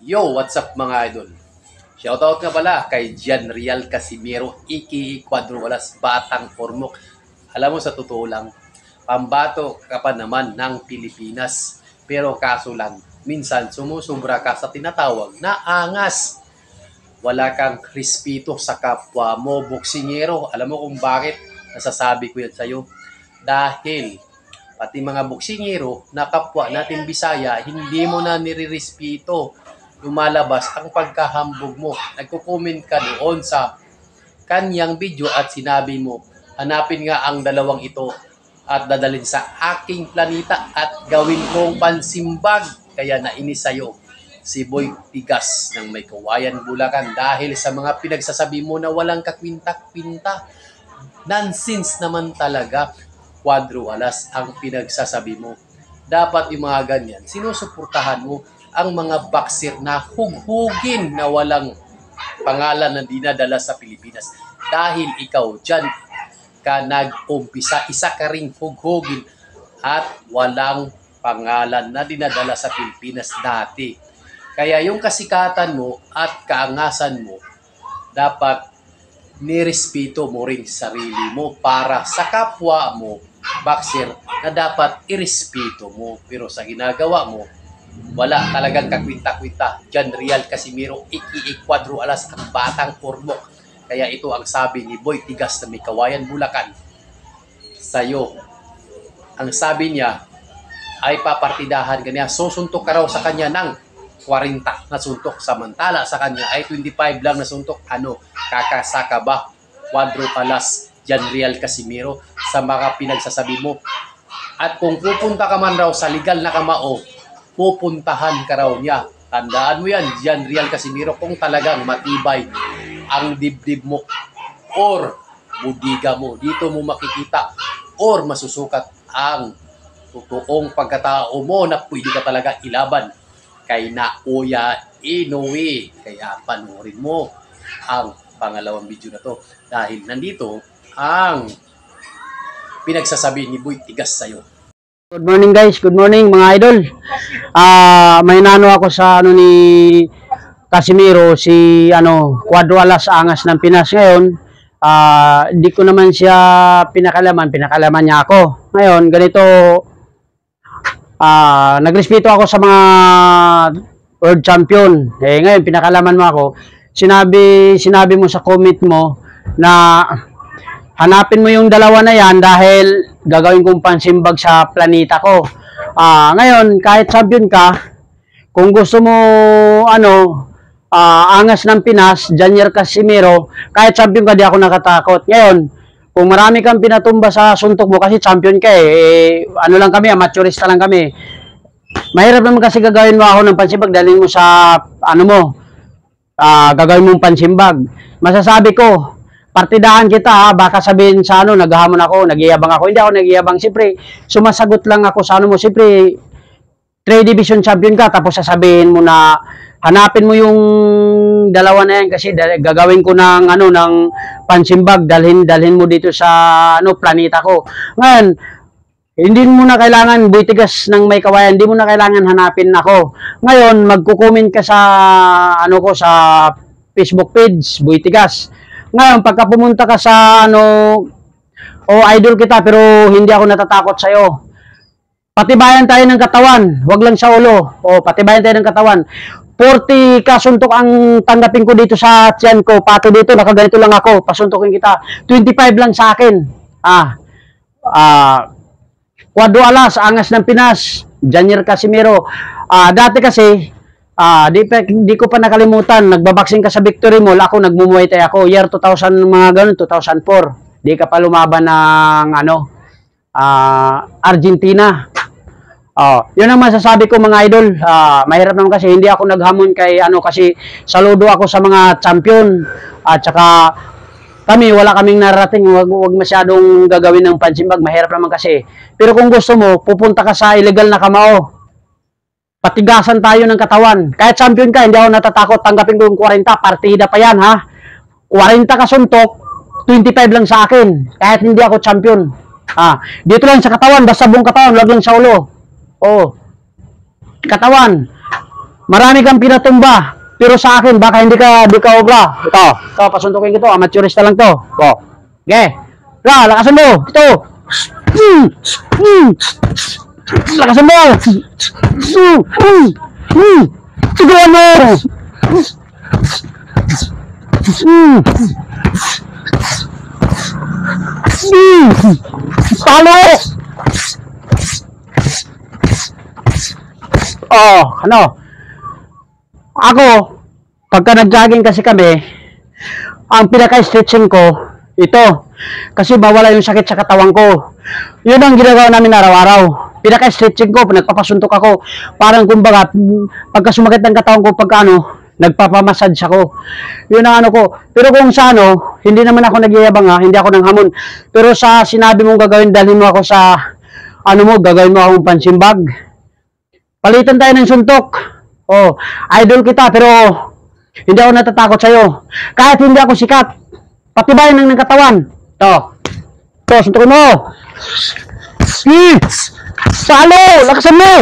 Yo, what's up mga idol? Shoutout nga pala kay Gian Real Casimiro, Iki Quadrualas, Batang Ormoc. Alam mo sa totoo lang, pambato ka pa naman ng Pilipinas. Pero kaso lang, minsan sumusubra ka sa tinatawag na angas. Wala kang respeto sa kapwa mo, boksingero. Alam mo kung bakit nasasabi ko yan sa'yo? Dahil pati mga boksingero na kapwa natin Bisaya, hindi mo na nirirespeto. Lumalabas ang pagkahambog mo. Nagko-comment ka doon sa kanyang video at sinabi mo, hanapin nga ang dalawang ito at dadalhin sa aking planeta at gawin kong pansimbag. Kaya nainis sa'yo si Boy Tigas ng May Kawayan, Bulacan dahil sa mga pinagsasabi mo na walang kakwintak-kwinta. Nonsense naman talaga. Quadrualas ang pinagsasabi mo. Dapat yung mga ganyan, sinusuportahan mo ang mga boxer na hughugin na walang pangalan na dinadala sa Pilipinas. Dahil ikaw dyan ka nag-umpisa, isa ka ring hughugin at walang pangalan na dinadala sa Pilipinas dati. Kaya yung kasikatan mo at kaangasan mo, dapat nirespeto mo rin sarili mo para sa kapwa mo, boxer, na dapat irespeto mo. Pero sa ginagawa mo, wala talagang kakwinta-kwinta. Gian Real Casimiro, Iki Quadrualas, ang Batang Ormoc. Kaya ito ang sabi ni Boy Tigas na May Kawayan, Bulacan sa'yo. Ang sabi niya ay papartidahan kanya. Susuntok ka raw sa kanya ng 40 na suntok. Samantala sa kanya ay 25 lang na suntok. Ano, kakasaka ba? Quadrualas, Gian Real Casimiro, sa mga pinagsasabi mo. At kung pupunta ka man raw sa legal na kamao, pupuntahan ka raw niya. Tandaan mo yan, Gian Real Casimiro, kung talagang matibay ang dibdib mo or budiga mo. Dito mo makikita or masusukat ang totoong pagkatao mo na pwede ka talaga ilaban kay Naoya Inoue. Kaya panoorin mo ang pangalawang video na to dahil nandito ang pinagsasabi ni Boy Tigas sa'yo. Good morning guys, good morning mga idol. May nano ako sa ni Casimiro, si Quadrualas Angas ng Pinas ngayon. Di ko naman siya pinakalaman niya ako. Ngayon, ganito, nagrespeto ako sa mga world champion. Ngayon, pinakalaman mo ako. Sinabi mo sa comment mo na hanapin mo yung dalawa na yan dahil gagawin kong pansimbag sa planeta ko. Ngayon, kahit champion ka, kung gusto mo, Angas ng Pinas, Gian Real Casimiro, kahit champion ka, di ako nakatakot. Ngayon, kung marami kang pinatumba sa suntok mo, kasi champion ka ano lang kami, amateurista lang kami. Mahirap naman kasi gagawin mo ako ng pansimbag, dalhin mo sa, gagawin mong pansimbag. Masasabi ko, partidahan kita baka sabihin sa naghahamon ako, nagyayabang ako. Hindi ako nagyayabang, siyempre, sumasagot lang ako sa mo, siyempre, 3 division champion ka, tapos sasabihin mo na, hanapin mo yung dalawa na yan kasi gagawin ko ng, ng pansimbag, dalhin mo dito sa, planeta ko. Ngayon, hindi mo na kailangan, Boy Tigas ng May Kawayan, hindi mo na kailangan hanapin ako. Ngayon, magko-comment ka sa, sa Facebook page, Boy Tigas. Ngayon, pagka pumunta ka sa idol kita pero hindi ako natatakot sa'yo. Patibayan tayo ng katawan, wag lang sa ulo. Patibayan tayo ng katawan. 40 kasuntok ang tanggapin ko dito sa tiyan ko. Pato dito, nakaganito lang ako. Pasuntokin kita. 25 lang sa akin. Quadrualas, Angas ng Pinas, Gian Real Casimiro. Dati kasi, di ko pa nakalimutan, nagbaboxing ka sa Victory Mall, ako nagmumuay tayo ako, year 2000, mga ganun, 2004. Di ka pa lumaban ng, Argentina. Yun ang masasabi ko mga idol. Mahirap naman kasi hindi ako naghamon kay, kasi saludo ako sa mga champion, at saka, kami, wala kaming narating, wag masyadong gagawin ng pansimbag, mahirap naman kasi. Pero kung gusto mo, pupunta ka sa illegal na kamao. Patigasan tayo ng katawan. Kahit champion ka, hindi ako natatakot. Tanggapin ko yung 40. Partida pa yan, ha? 40 ka suntok, 25 lang sa akin. Kahit hindi ako champion. Dito lang sa katawan. Basta buong katawan, wag lang sa ulo. Katawan. Marami kang pinatumba. Pero sa akin, baka hindi ka obra. Ito, pasuntukin ko to. Amateurista lang to. Okay. Lakasan mo. Ito. Lakasan mo. Sigawan mo. Talo. Ano? Ako, pagka nag-jogging kasi kami, ang pinaka-stretching ko, ito. Kasi mawala yung sakit sa katawan ko. Yun ang ginagawa namin araw-araw. Pinaka-stretching ko, nagpapasuntok ako. Parang kumbaga, pagka sumakit ng katawan ko, pagka nagpapamassage ako. Yun ang ko. Pero kung sa hindi naman ako nagyayabang hindi ako nang hamon. Pero sa sinabi mong gagawin, dalhin mo ako sa, gagawin mo akong pansimbag. Palitan tayo ng suntok. Idol kita, pero hindi ako natatakot sa'yo. Kahit hindi ako sikat, patibayan ng katawan. Ito, suntukin mo. Salo! Lakasan mo!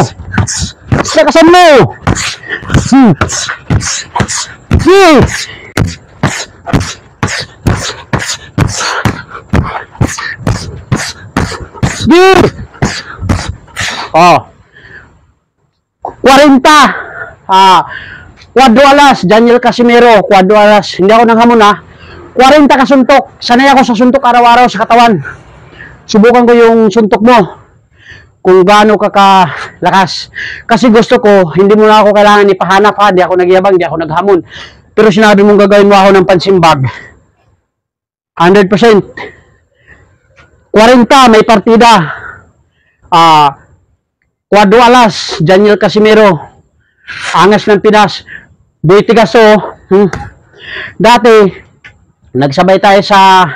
Lakasan mo! Oh. 40. Quadro alas, Daniel Casimiro, quadro alas. Hindi ako nang hamon 40 kasuntok. Sanay ako sa suntok araw-araw sa katawan. Subukan ko yung suntok mo. Kung gaano ka kalakas. Kasi gusto ko, hindi mo na ako kailangan ipahanap Hindi ako nagyabang, hindi ako naghamon. Pero sinabi mong gagawin mo ako ng pansimbag. 100%. 40, may partida. Quadro alas, Daniel Casimiro. Angas ng Pinas. Buitigaso. Dati, nagsabay tayo sa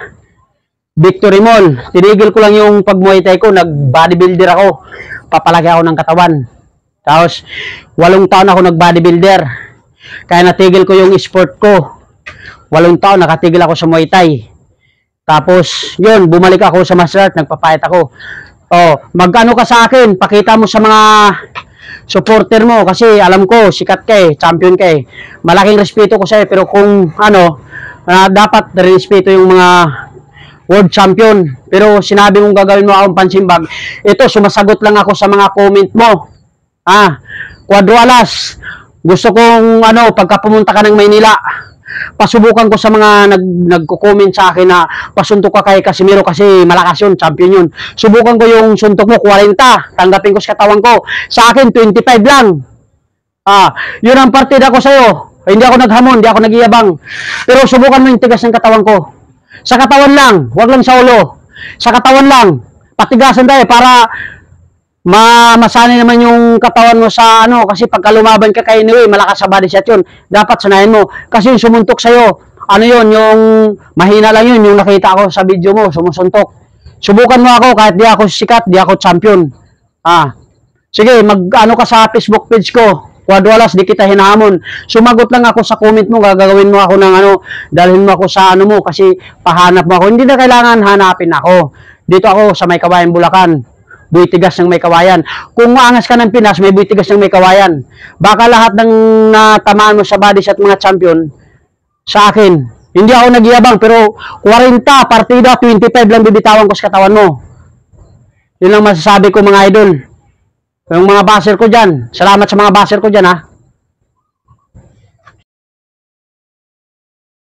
Victory Mall. Tinigil ko lang yung pag-muay thai ko. Nag-bodybuilder ako. Papalaki ako ng katawan. Tapos, 8 taon ako nag-bodybuilder. Kaya natigil ko yung sport ko. 8 taon, nakatigil ako sa muay thai. Tapos, yun, bumalik ako sa martial art. Nagpapayat ako. Mag-ano ka sa akin. Pakita mo sa mga supporter mo. Kasi alam ko, sikat ka champion ka Malaking respeto ko sa'yo. Pero kung dapat respeto yung mga world champion. Pero sinabi mong gagawin mo akong pansimbag. Ito, sumasagot lang ako sa mga comment mo. Quadro alas. Gusto kong pagka pumunta ka ng Maynila, pasubukan ko sa mga nagko-comment sa akin na pasuntok ka kay Casimiro kasi malakas yun, champion yun. Subukan ko yung suntok mo, 40. Tanggapin ko sa katawan ko. Sa akin, 25 lang. Yun ang partida ko sa'yo. Hindi ako naghamon, hindi ako nagyayabang. Pero subukan mo yung tigas ng katawan ko. Sa katawan lang, wag lang sa ulo. Sa katawan lang. Patigasan tayo para masanay naman yung katawan mo sa kasi pagka lumaban ka kay anyway, malakas sa body shot yun. Dapat sanayin mo. Kasi yung sumuntok sa'yo, yun, yung mahina lang yun, yung nakita ko sa video mo, sumusuntok. Subukan mo ako, kahit di ako sikat, di ako champion. Sige, mag-ano ka sa Facebook page ko. Quadro alas, di kita hinahamon. Sumagot lang ako sa comment mo, gagawin mo ako ng dalhin mo ako sa mo, kasi pahanap mo ako. Hindi na kailangan hanapin ako. Dito ako sa May Kawayan, Bulacan. Buitigas ng May Kawayan. Kung maangas ka ng Pinas, may buitigas ng May Kawayan. Baka lahat ng natamaan mo sa body shot mga champion, sa akin. Hindi ako nagyabang, pero 40 partida, 25 lang bibitawan ko sa katawan mo. Yun lang masasabi ko mga idol. Yung mga baser ko dyan. Salamat sa mga baser ko dyan